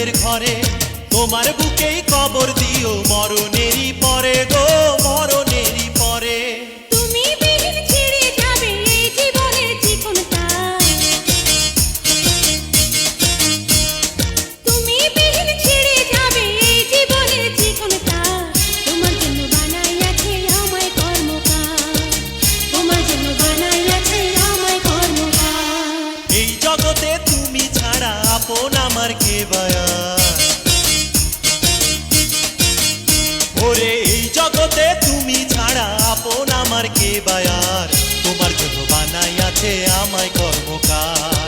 সুখের ঘরে, তোমার বুকেই কবর দিও মরণেরই পরে গো, মরণেরই পরে। তুমি বিহীন ছিঁড়ে যাবে এই জীবনের চিকনটা, তুমি বিহীন ছিঁড়ে যাবে এই জীবনের চিকনটা। তোমার জন্য বানাইয়াছে আমায় কর্মকার, তোমার জন্য বানাইয়াছে আমায় কর্মকার। এই জগতে তুমি ছাড়া আপন আমার কে বায়ার, ওরে এই জগতে তুমি ছাড়া আপন আমার কে বায়ার, তোমার জন্য বানাইয়াছে আমায় কর্মকার।